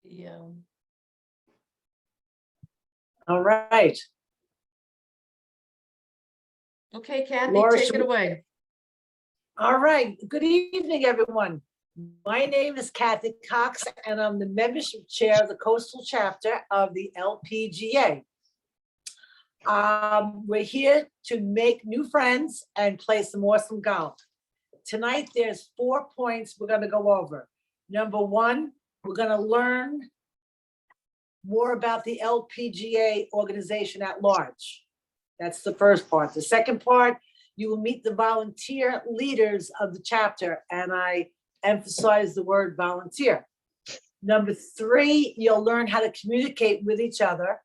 Yeah. All right. Okay, Kathy, Laura, take should it we- away. All right. Good evening, everyone. My name is Kathy Cox, and I'm the membership chair of the coastal chapter of the LPGA. We're here to make new friends and play some awesome golf. Tonight, there's 4 points we're going to go over. Number one, we're going to learn more about the LPGA organization at large. That's the first part. The second part, you will meet the volunteer leaders of the chapter, and I emphasize the word volunteer. Number three, you'll learn how to communicate with each other.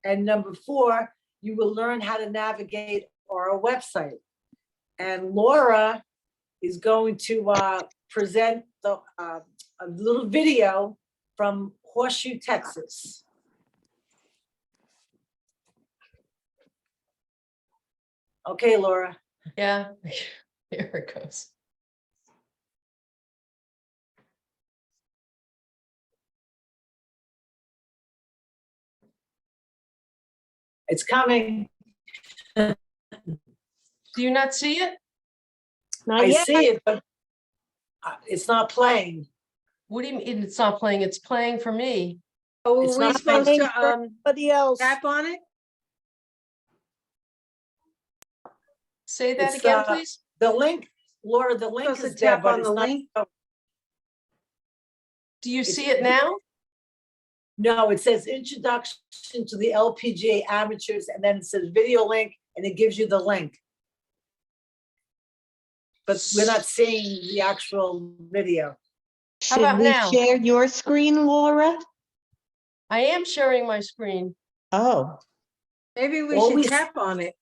And number four, you will learn how to navigate our website. And Laura is going to present a little video from Horseshoe, Texas. Okay, Laura. Yeah, here it goes. It's coming. Do you not see it? Not I yet. see it, but it's not playing. What do you mean it's not playing? It's playing for me. Oh, It's are we not supposed playing to somebody else? Tap on it? Say that It's, again, please. The link, Laura, the link Supposed to is there, tap but on it's the not. link? Do you see it now? No, it says introduction to the LPGA amateurs, and then it says video link, and it gives you the link. But we're not seeing the actual video. How Should about we now? share your screen, Laura? I am sharing my screen. Oh, Maybe we Well, should we- tap on it.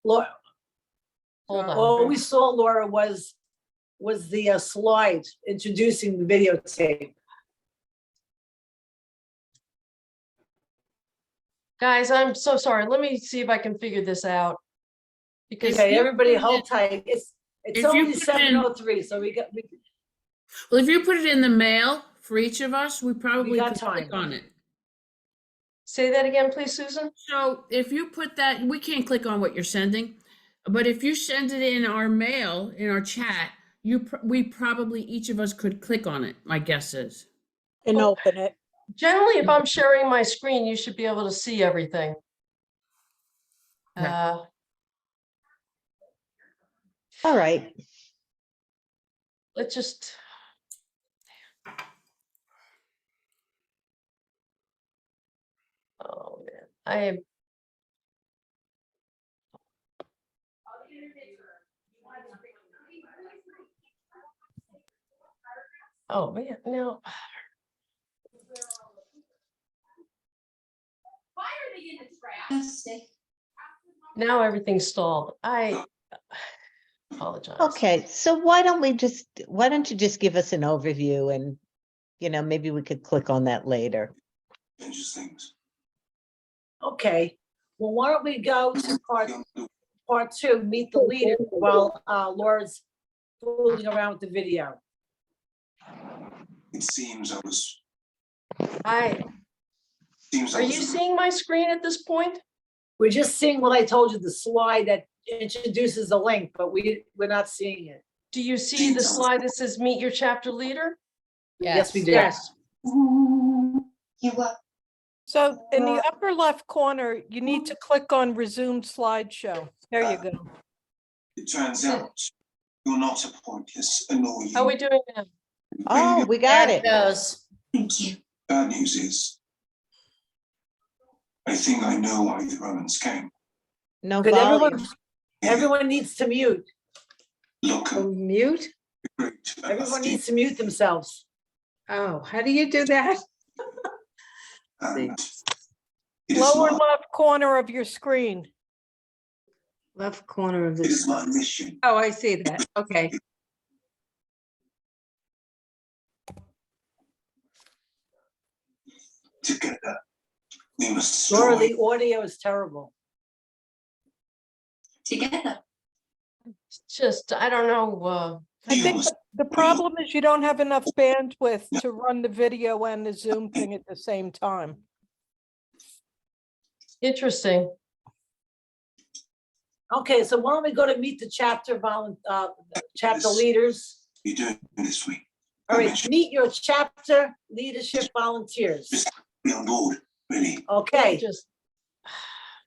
Laura, Hold on. all we saw, Laura, was the slide introducing the videotape. Guys, I'm so sorry. Let me see if I can figure this out. Because Okay, you everybody put it- hold tight. It's if you only put it in- 7:03, so we Well, if you put it in the mail for each of us, we probably got could click time. on it. say that again, please, Susan. So if you put that, we can't click on what you're sending, but if you send it in our mail, in our chat, we probably, each of us could click on it, my guess is. and open it. Generally, if I'm sharing my screen, you should be able to see everything. Okay. All right. Let's just. Oh, man, I am. Oh, man, no. Now everything's stalled. I apologize. Okay, so why don't you just give us an overview and, maybe we could click on that later. Okay, well, why don't we go to part two, meet the leader, while Laura's fooling around with the video. It seems I was. Are you seeing my screen at this point? We're just seeing what I told you, the slide that introduces the link, but we're not seeing it. Do you see the slide that says meet your chapter leader? Yes, we do. Yes. So in the upper left corner, you need to click on resume slideshow. There you go. It turns out you're not a pointless, annoying. How are we doing now? Oh, we got it. goes. Thank you. Bad news is, I think I know why the Romans came. No Could volume. everyone needs to mute. Look, Mute? great. Everyone needs to mute themselves. Oh, how do you do that? And it is Lower my- left corner of your screen. Left corner of it is this. my mission. Oh, I see that. Okay. Together, we must Laura, destroy. the audio is terrible. Together. It's just, I don't know. I You think must The problem is you don't have enough bandwidth to run the video and the Zoom thing at the same time. Interesting. Okay, so why don't we go to meet the chapter chapter Yes. leaders? You're doing this week. All right, meet your chapter leadership volunteers. Be on board, really. Okay, Just,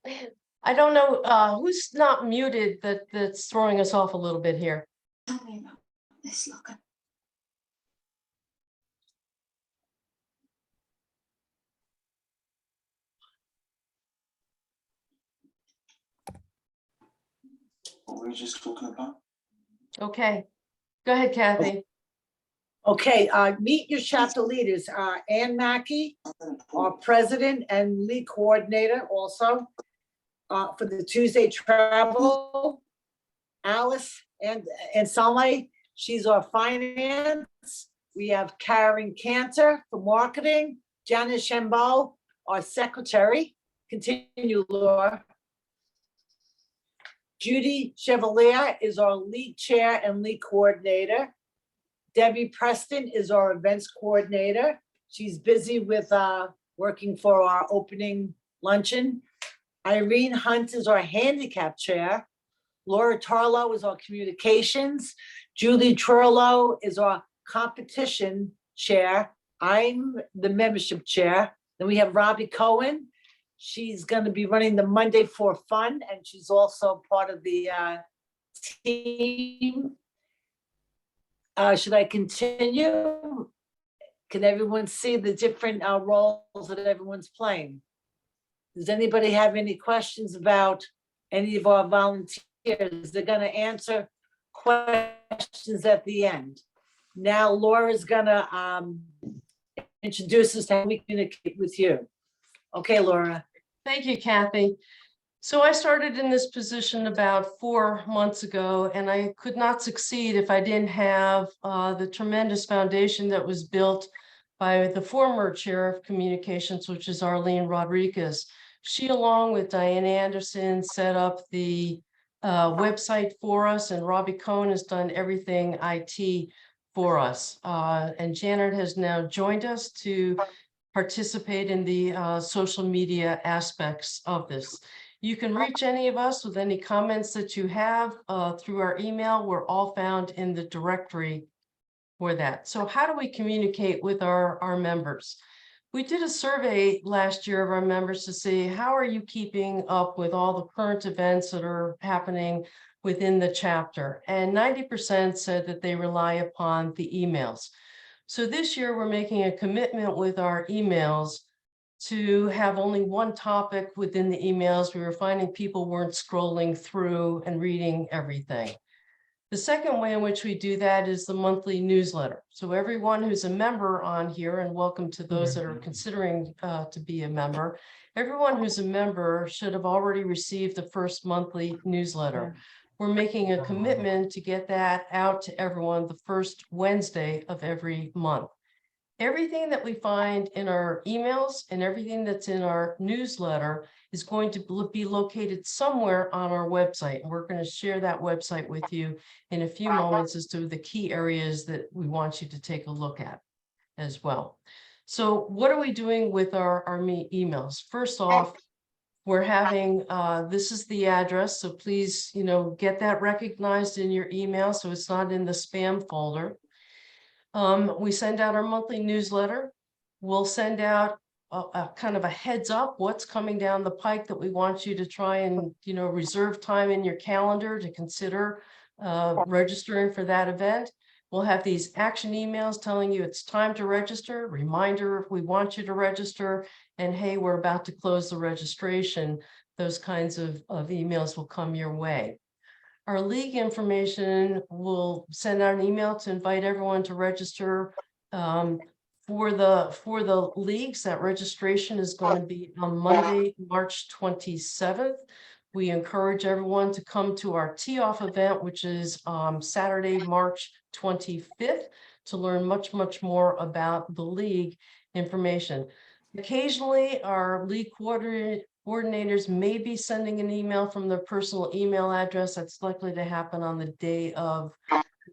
man, I don't know, who's not muted that's throwing us off a little bit here. Tell me about this, Logan. What were we just talking about? Okay, go ahead, Kathy. okay, meet your chapter leaders. Ann Mackey, our president and lead coordinator also for the Tuesday travel. Alice and Saleh, she's our finance. We have Karen Cantor for marketing, Janice Shambo, our secretary. Continue, Laura. Judy Chevalier is our lead chair and lead coordinator. Debbie Preston is our events coordinator. She's busy with working for our opening luncheon. Irene Hunt is our handicap chair. Laura Tarlow is our communications. Julie Turlo is our competition chair. I'm the membership chair. Then we have Robbie Cohen. She's gonna be running the Monday for Fun, and she's also part of the team. Should I continue? Can everyone see the different roles that everyone's playing? Does anybody have any questions about any of our volunteers? They're gonna answer questions at the end. Now Laura's gonna introduce us to how we communicate with you. Okay, Laura. Thank you, Kathy. So I started in this position about 4 months ago, and I could not succeed if I didn't have the tremendous foundation that was built by the former chair of communications, which is Arlene Rodriguez. She, along with Diane Anderson, set up the website for us, and Robbie Cohen has done everything IT for us. And Janet has now joined us to participate in the social media aspects of this. You can reach any of us with any comments that you have through our email. We're all found in the directory for that. So how do we communicate with our members? We did a survey last year of our members to see how are you keeping up with all the current events that are happening within the chapter. And 90% said that they rely upon the emails. So this year we're making a commitment with our emails to have only one topic within the emails. We were finding people weren't scrolling through and reading everything. The second way in which we do that is the monthly newsletter. So everyone who's a member on here, and welcome to those that are considering to be a member, everyone who's a member should have already received the first monthly newsletter. We're making a commitment to get that out to everyone the first Wednesday of every month. Everything that we find in our emails and everything that's in our newsletter is going to be located somewhere on our website. And we're going to share that website with you in a few moments as to the key areas that we want you to take a look at as well. So what are we doing with our emails? First off, we're having, this is the address, so please, get that recognized in your email so it's not in the spam folder. We send out our monthly newsletter. We'll send out a kind of a heads up what's coming down the pike that we want you to try and, reserve time in your calendar to consider registering for that event. We'll have these action emails telling you it's time to register, reminder if we want you to register, and hey, we're about to close the registration. Those kinds of emails will come your way. Our league information will send out an email to invite everyone to register for the leagues. That registration is going to be on Monday, March 27th. We encourage everyone to come to our tee-off event, which is Saturday, March 25th, to learn much more about the league information. Occasionally, our league coordinators may be sending an email from their personal email address. That's likely to happen on the day of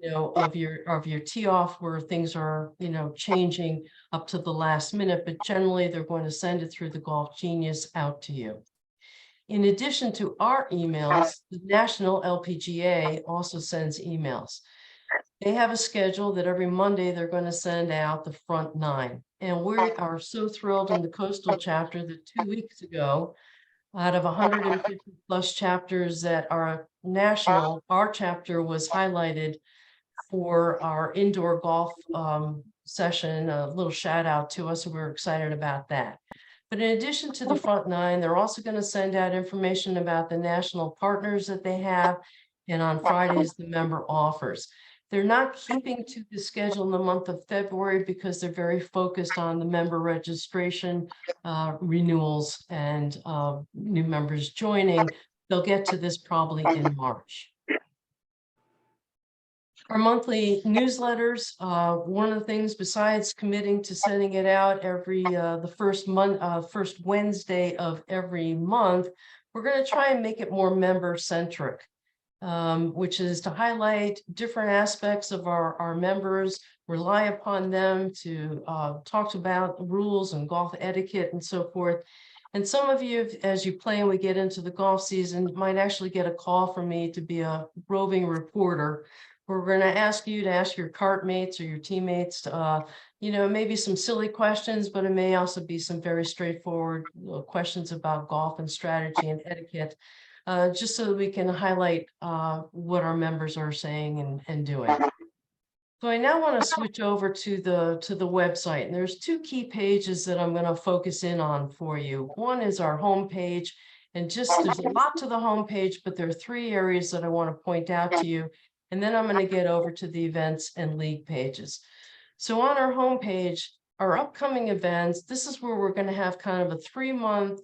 of your tee off where things are, changing up to the last minute, but generally they're going to send it through the Golf Genius out to you. In addition to our emails, the National LPGA also sends emails. They have a schedule that every Monday they're going to send out the front 9. And we are so thrilled in the Coastal chapter that 2 weeks ago, out of 150 plus chapters that are national, our chapter was highlighted for our indoor golf session. A little shout out to us. We're excited about that. But in addition to the front 9, they're also going to send out information about the national partners that they have. And on Fridays, the member offers. They're not keeping to the schedule in the month of February because they're very focused on the member registration, renewals, and new members joining. They'll get to this probably in March. Our monthly newsletters, one of the things besides committing to sending it out every the first Wednesday of every month, we're going to try and make it more member centric, which is to highlight different aspects of our members, rely upon them to talk about the rules and golf etiquette and so forth. And some of you, as you play and we get into the golf season, might actually get a call from me to be a roving reporter. We're going to ask you to ask your cart mates or your teammates, maybe some silly questions, but it may also be some very straightforward questions about golf and strategy and etiquette, just so that we can highlight what our members are saying and doing. So I now want to switch over to the website, and there's 2 key pages that I'm going to focus in on for you. One is our homepage, and there's a lot to the homepage, but there are 3 areas that I want to point out to you. And then I'm going to get over to the events and league pages. So on our homepage, our upcoming events, this is where we're going to have kind of a 3-month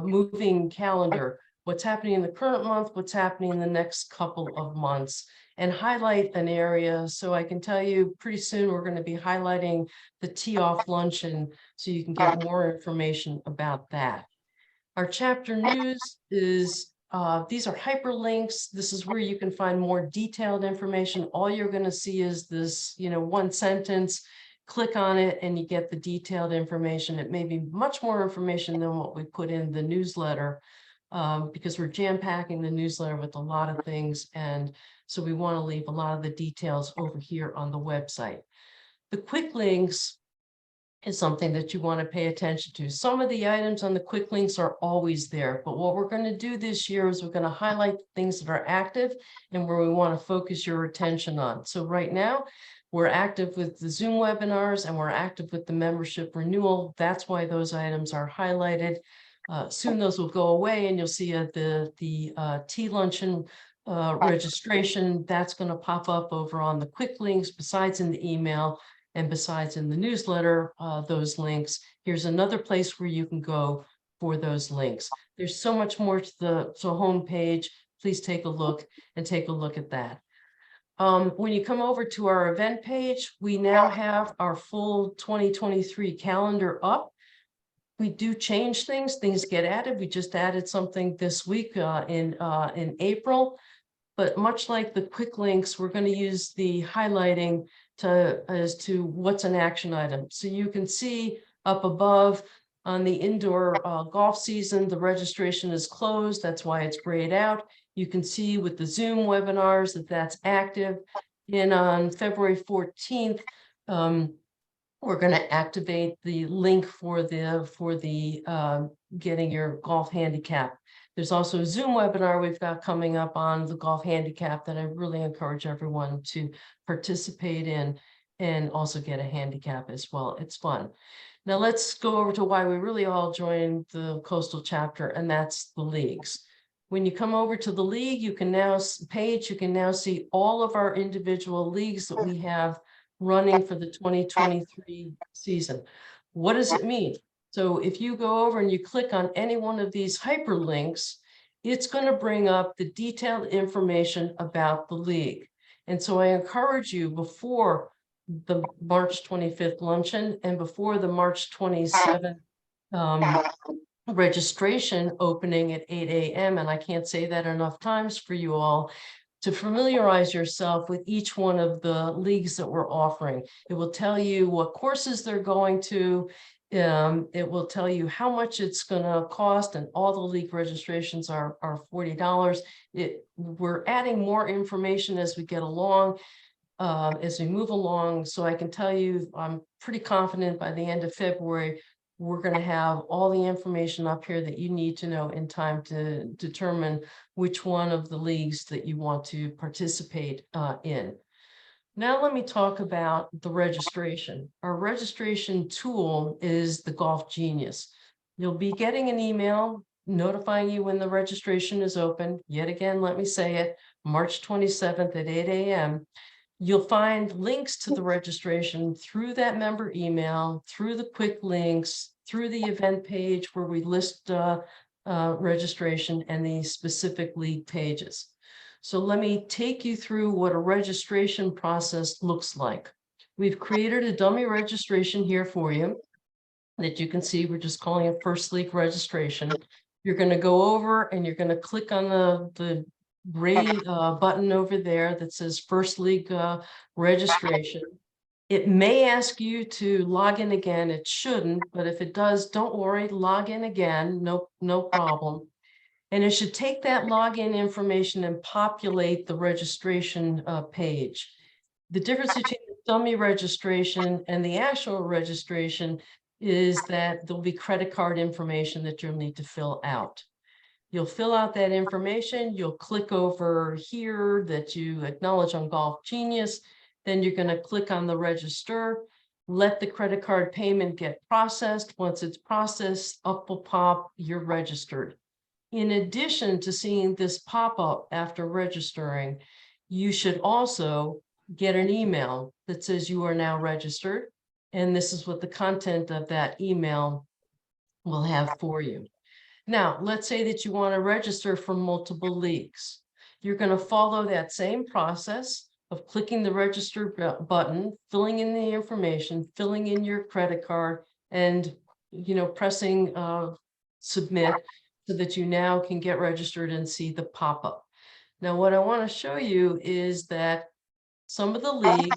moving calendar. What's happening in the current month, what's happening in the next couple of months, and highlight an area. So I can tell you pretty soon we're going to be highlighting the tee off luncheon so you can get more information about that. Our chapter news is these are hyperlinks. This is where you can find more detailed information. All you're going to see is this, 1 sentence. Click on it and you get the detailed information. It may be much more information than what we put in the newsletter because we're jam-packing the newsletter with a lot of things. And so we want to leave a lot of the details over here on the website. The quick links is something that you want to pay attention to. Some of the items on the quick links are always there, but what we're going to do this year is we're going to highlight things that are active and where we want to focus your attention on. So right now, we're active with the Zoom webinars and we're active with the membership renewal. That's why those items are highlighted. Soon those will go away and you'll see the tea luncheon registration. That's going to pop up over on the quick links besides in the email. And besides in the newsletter, those links, here's another place where you can go for those links. There's so much more to the homepage. Please take a look at that. When you come over to our event page, we now have our full 2023 calendar up. We do change things get added. We just added something this week in April. But much like the quick links, we're going to use the highlighting as to what's an action item. So you can see up above on the indoor golf season, the registration is closed. That's why it's grayed out. You can see with the Zoom webinars that's active. And on February 14th, we're going to activate the link for the getting your golf handicap. There's also a Zoom webinar we've got coming up on the golf handicap that I really encourage everyone to participate in and also get a handicap as well. It's fun. Now let's go over to why we really all joined the Coastal chapter, and that's the leagues. When you come over to the league, you can now see all of our individual leagues that we have running for the 2023 season. What does it mean? So if you go over and you click on any one of these hyperlinks, it's going to bring up the detailed information about the league. And so I encourage you before the March 25th luncheon and before the March 27th registration opening at 8 a.m. And I can't say that enough times for you all. to familiarize yourself with each one of the leagues that we're offering. It will tell you what courses they're going to. It will tell you how much it's going to cost, and all the league registrations are $40. We're adding more information as we get along, as we move along. So I can tell you, I'm pretty confident by the end of February, we're going to have all the information up here that you need to know in time to determine which one of the leagues that you want to participate in. Now let me talk about the registration. Our registration tool is the Golf Genius. You'll be getting an email notifying you when the registration is open. Yet again, let me say it, March 27th at 8 a.m. You'll find links to the registration through that member email, through the quick links, through the event page where we list registration and the specific league pages. So let me take you through what a registration process looks like. We've created a dummy registration here for you that you can see. We're just calling it First League registration. You're going to go over and you're going to click on the gray button over there that says First League registration. It may ask you to log in again. It shouldn't, but if it does, don't worry, log in again, no problem. And it should take that login information and populate the registration page. The difference between the dummy registration and the actual registration is that there'll be credit card information that you'll need to fill out. You'll fill out that information. You'll click over here that you acknowledge on Golf Genius. Then you're going to click on the register, let the credit card payment get processed. Once it's processed, up will pop, you're registered. In addition to seeing this pop up after registering, you should also get an email that says you are now registered. And this is what the content of that email will have for you. Now, let's say that you want to register for multiple leagues. You're going to follow that same process of clicking the register button, filling in the information, filling in your credit card, and pressing submit, so that you now can get registered and see the pop-up. Now, what I want to show you is that some of the leagues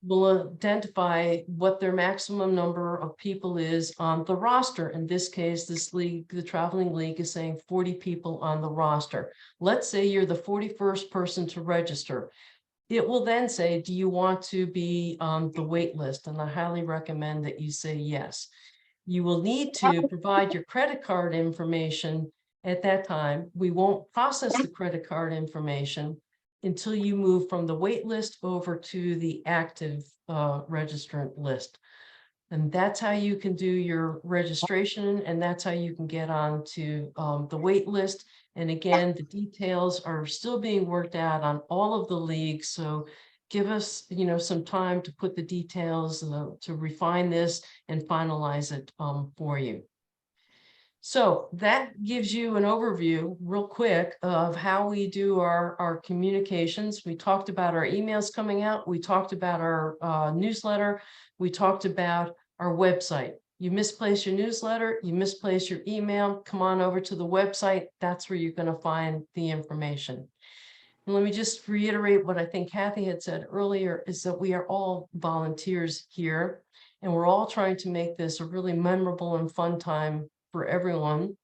will identify what their maximum number of people is on the roster. In this case, this league, the traveling league, is saying 40 people on the roster. Let's say you're the 41st person to register. It will then say, do you want to be on the wait list? And I highly recommend that you say yes. You will need to provide your credit card information at that time. We won't process the credit card information until you move from the wait list over to the active registrant list. And that's how you can do your registration, and that's how you can get on to the wait list. And again, the details are still being worked out on all of the leagues. So give us, some time to put the details, to refine this and finalize it for you. So that gives you an overview real quick of how we do our communications. We talked about our emails coming out. We talked about our newsletter. We talked about our website. You misplace your newsletter, you misplace your email, come on over to the website. That's where you're going to find the information. And let me just reiterate what I think Kathy had said earlier, is that we are all volunteers here, and we're all trying to make this a really memorable and fun time for everyone.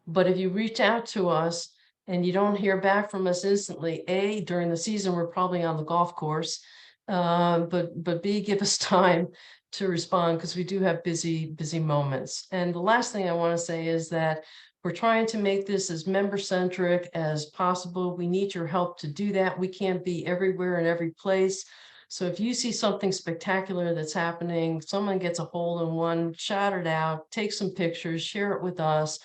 But if you reach out to us and you don't hear back from us instantly, during the season, we're probably on the golf course, but B, give us time to respond, because we do have busy moments. And the last thing I want to say is that we're trying to make this as member-centric as possible. We need your help to do that. We can't be everywhere in every place. So if you see something spectacular that's happening, someone gets a hole-in-one, shout it out, take some pictures, share it with us.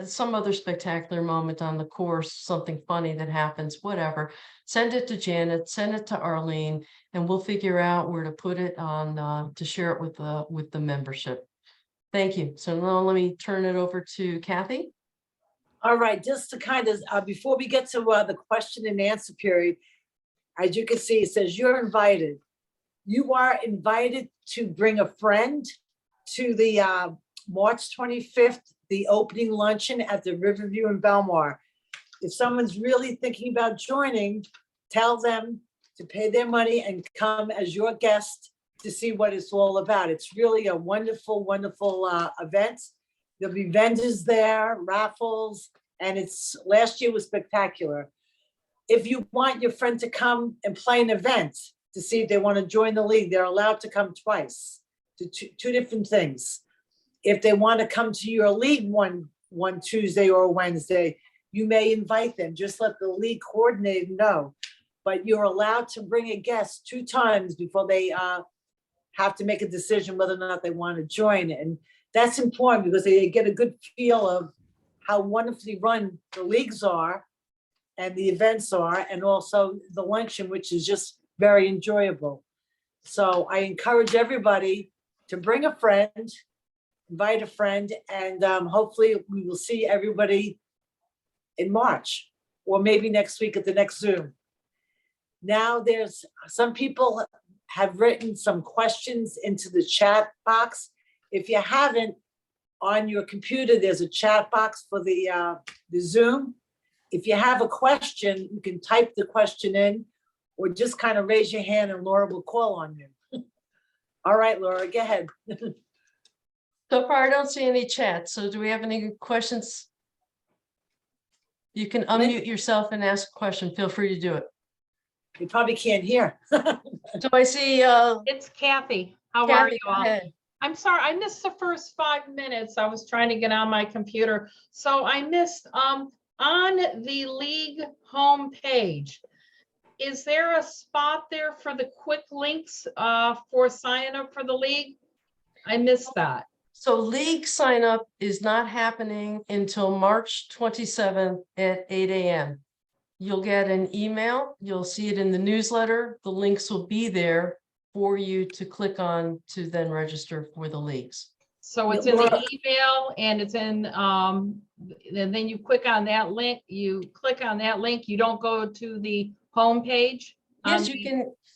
Some other spectacular moment on the course, something funny that happens, whatever. Send it to Janet, send it to Arlene, and we'll figure out where to put it on to share it with the membership. Thank you. So now let me turn it over to Kathy. All right, just to kind of, before we get to the question and answer period, as you can see, it says you're invited. You are invited to bring a friend to the March 25th, the opening luncheon at the Riverview in Belmar. if someone's really thinking about joining, tell them to pay their money and come as your guest to see what it's all about. It's really a wonderful, wonderful event. There'll be vendors there, raffles, and last year was spectacular. If you want your friend to come and play an event to see if they want to join the league, they're allowed to come twice to two different things. If they want to come to your league one Tuesday or Wednesday, you may invite them. Just let the league coordinator know. But you're allowed to bring a guest 2 times before they have to make a decision whether or not they want to join. And that's important because they get a good feel of how wonderfully run the leagues are and the events are, and also the luncheon, which is just very enjoyable. So I encourage everybody to bring a friend, invite a friend, and hopefully we will see everybody in March, or maybe next week at the next Zoom. Now there's some people have written some questions into the chat box. If you haven't, on your computer, there's a chat box for the Zoom. If you have a question, you can type the question in or just kind of raise your hand and Laura will call on you. All right, Laura, go ahead. So far, I don't see any chat. So do we have any questions? You can unmute yourself and ask a question. Feel free to do it. You probably can't hear. So I see, It's Kathy. How are Kathy, you go all? ahead. I'm sorry, I missed the first 5 minutes. I was trying to get on my computer. So I missed, on the league homepage, is there a spot there for the quick links for signing up for the league? I missed that. So league sign up is not happening until March 27th at 8 a.m. You'll get an email, you'll see it in the newsletter. The links will be there for you to click on to then register for the leagues. So it's in the email and it's in, and then you click on that link, you don't go to the homepage? Yes,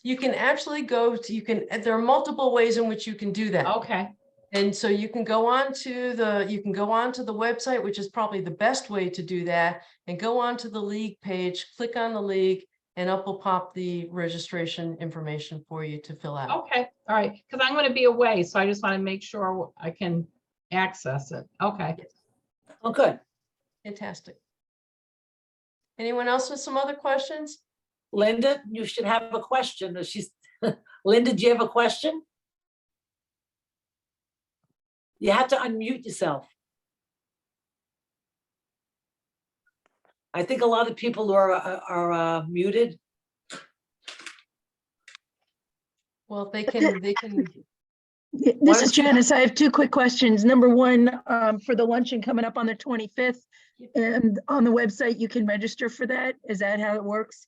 you can actually go to, there are multiple ways in which you can do that. Okay, And so you can go on to the website, which is probably the best way to do that, and go on to the league page, click on the league, and up will pop the registration information for you to fill out. okay, all right, because I'm going to be away, so I just want to make sure I can access it. Okay. Oh, good. Fantastic. Anyone else with some other questions? Linda, you should have a question. Linda, do you have a question? You have to unmute yourself. I think a lot of people are muted. Well, they can. This is Janice. I have 2 quick questions. Number one, for the luncheon coming up on the 25th, and on the website, you can register for that. Is that how it works?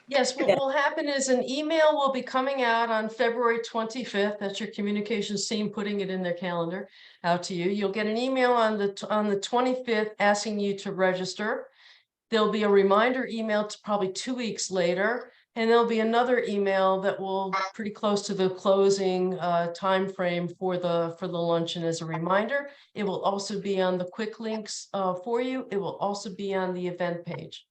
Yes, what will happen is an email will be coming out on February 25th. That's your communications team putting it in their calendar out to you. You'll get an email on the 25th asking you to register. There'll be a reminder email to probably 2 weeks later, and there'll be another email that will pretty close to the closing time frame for the luncheon as a reminder. It will also be on the quick links for you. It will also be on the event page.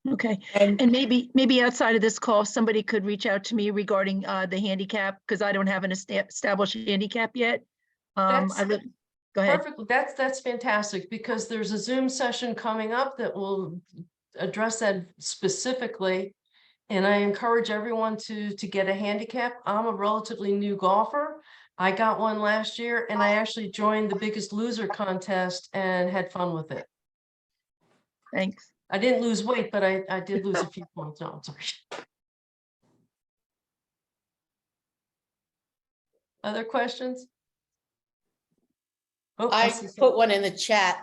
Okay, And and maybe outside of this call, somebody could reach out to me regarding the handicap, because I don't have an established handicap yet. Go ahead. Perfect. That's fantastic, because there's a Zoom session coming up that will address that specifically. And I encourage everyone to get a handicap. I'm a relatively new golfer. I got one last year and I actually joined the Biggest Loser contest and had fun with it. Thanks. I didn't lose weight, but I did lose a few points. No, I'm sorry. Other questions? Oh, I see some- put one in the chat.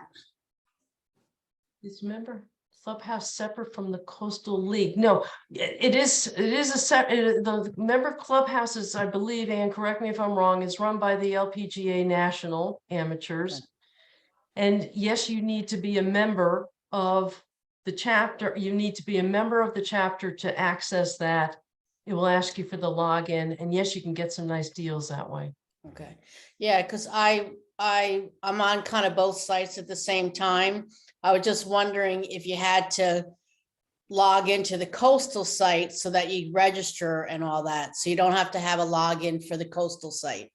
Is member clubhouse separate from the Coastal League? No, it is a separate, the member clubhouses, I believe, and correct me if I'm wrong, is run by the LPGA National Amateurs. Okay. And yes, you need to be a member of the chapter. You need to be a member of the chapter to access that. It will ask you for the login, and yes, you can get some nice deals that way. Okay, yeah, because I'm on kind of both sites at the same time. I was just wondering if you had to log into the coastal site so that you register and all that. So you don't have to have a login for the coastal site.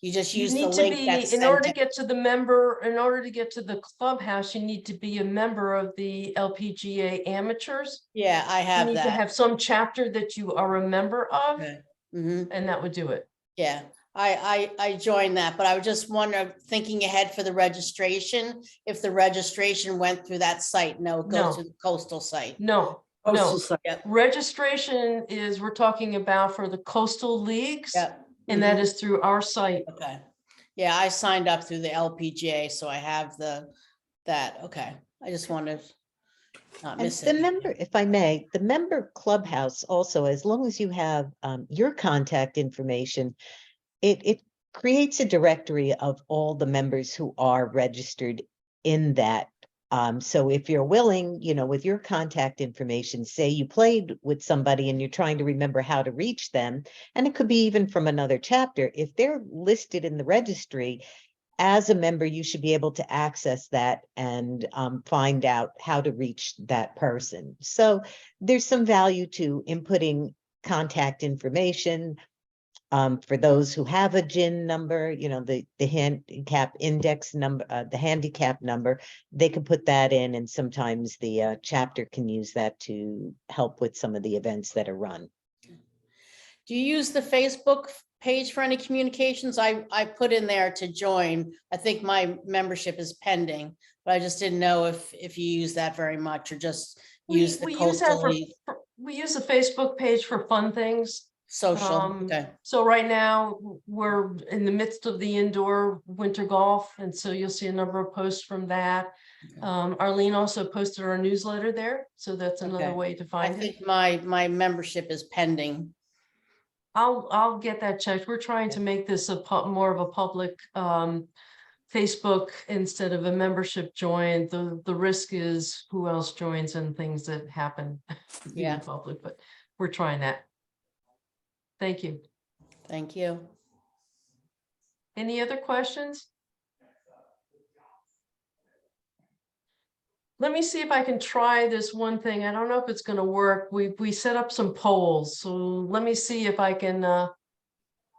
You just You use the need to link be, that's in order sent. to get to the member, in order to get to the clubhouse, you need to be a member of the LPGA amateurs. Yeah, I You have need to that. have some chapter that you are a member of, Okay. Mhm. and that would do it. Yeah, I joined that, but I was just wondering, thinking ahead for the registration, if the registration went through that site, no, it No. goes to the coastal site. No, Postal no. site. Yep, Registration is, we're talking about for the coastal leagues, yep. and that Mhm. is through our site. Okay. Yeah, I signed up through the LPGA, so I have that, okay. I just wanted to not And miss the it. member, if I may, the member clubhouse also, as long as you have your contact information, it creates a directory of all the members who are registered in that. So if you're willing, with your contact information, say you played with somebody and you're trying to remember how to reach them, and it could be even from another chapter, if they're listed in the registry, as a member, you should be able to access that and find out how to reach that person. So there's some value to inputting contact information for those who have a GIN number, the handicap index number, the handicap number, they can put that in, and sometimes the chapter can use that to help with some of the events that are run. Do you use the Facebook page for any communications? I put in there to join. I think my membership is pending, but I just didn't know if you use that very much or just use the We use that coastal league we use the Facebook page for fun things. social. Okay, So right now, we're in the midst of the indoor winter golf, and so you'll see a number of posts from that. Arlene also posted our newsletter there, so that's another Okay. way to I find it. think my membership is pending. I'll get that checked. We're trying to make this more of a public Facebook instead of a membership join. The risk is who else joins and things that happen Yeah. in public, but we're trying that. Thank you. Thank you. Any other questions? Let me see if I can try this one thing. I don't know if it's going to work. We set up some polls, so let me see if I can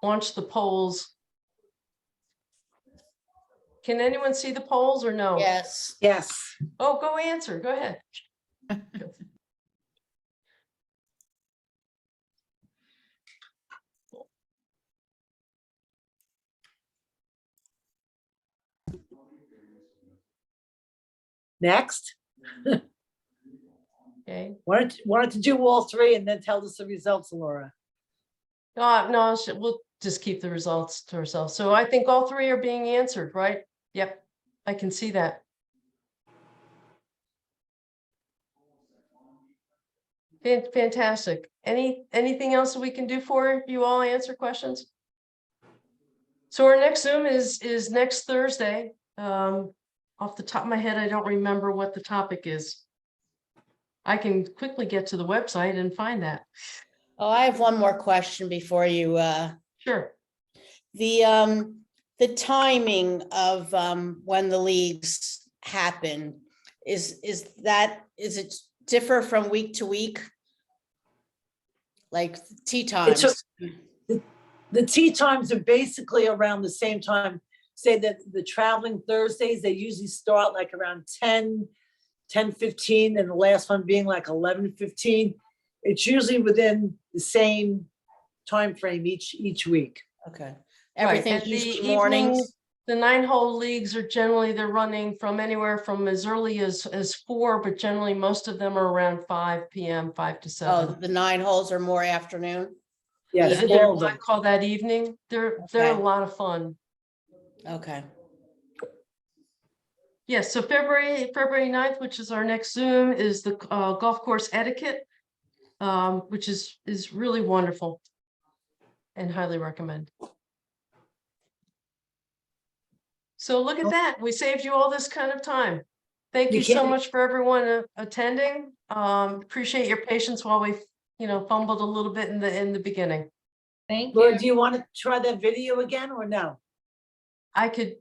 launch the polls. Can anyone see the polls or no? Yes. Yes. Oh, go answer. Go ahead. Next. Okay. Wanted to do all three and then tell us the results, Laura. No, we'll just keep the results to ourselves. So I think all three are being answered, right? Yep, I can see that. Fantastic. Anything else that we can do for you all answer questions? So our next Zoom is next Thursday. Off the top of my head, I don't remember what the topic is. I can quickly get to the website and find that. Oh, I have one more question before you. Sure. The timing of when the leagues happen, is it differ from week to week? Like tee times? The tee times are basically around the same time. Say that the traveling Thursdays, they usually start like around 10:15, and the last one being like 11:15. It's usually within the same time frame each week. Okay. Right, Everything's and the usually evening- mornings? The 9-hole leagues are generally, they're running from anywhere from as early as 4, but generally most of them are around 5 p.m., 5 to 7. Oh, the 9 holes are more afternoon? Yes, Yeah, all of I them. call that evening. They're a Okay. lot of fun. Okay. Yes, so February 9th, which is our next Zoom, is the golf course etiquette, which is really wonderful and highly recommend. So look at that. We saved you all this kind of time. Thank You you so can't- much for everyone attending. Appreciate your patience while we, fumbled a little bit in the beginning. Thank Laura, you. do you want to try that video again or no? I could,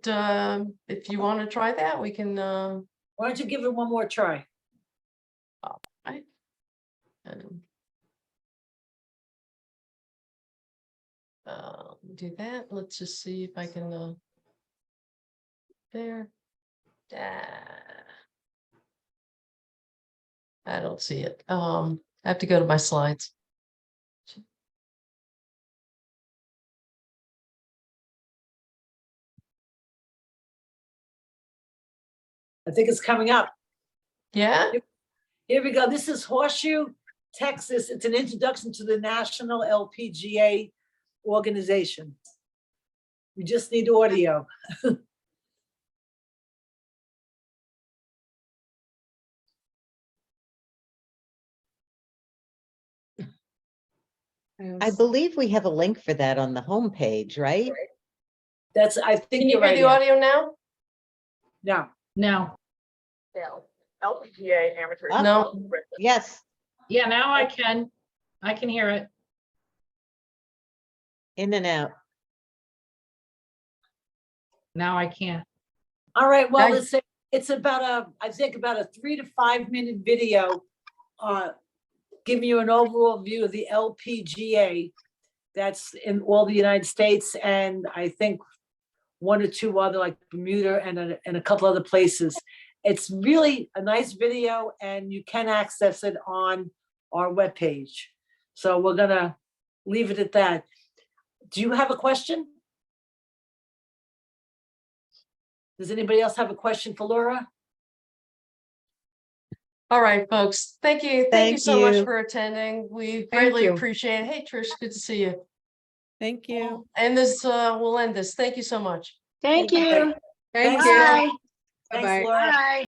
if you want to try that, we can, Why don't you give it one more try? Right. And, do that. Let's just see if I can, there. I don't see it. I have to go to my slides. I think it's coming up. Yeah, Here we go. This is Horseshoe, Texas. It's an introduction to the National LPGA organization. We just need audio. I believe we have a link for that on the homepage, right? That's, I think can you you're hear right. the Ann. audio now? No. No, LPGA amateur. Oh, No. Yes, yeah, now I can hear it. in and out. Now I can't. All right, well, Nice. it's about I think about a 3 to 5 minute video, giving you an overall view of the LPGA. That's in all the United States, and I think 1 or 2 other, like Bermuda and a couple other places. It's really a nice video, and you can access it on our webpage. So we're gonna leave it at that. Do you have a question? Does anybody else have a question for Laura? All right, folks. Thank you. Thank you Thank so much you. for attending. We greatly you. appreciate it. Hey, Trish, good to see you. Thank you. And this, we'll end this. Thank you so much. Thank you. Thank Thanks, you. Laura. Bye. Thanks, Bye-bye. Laura. Bye.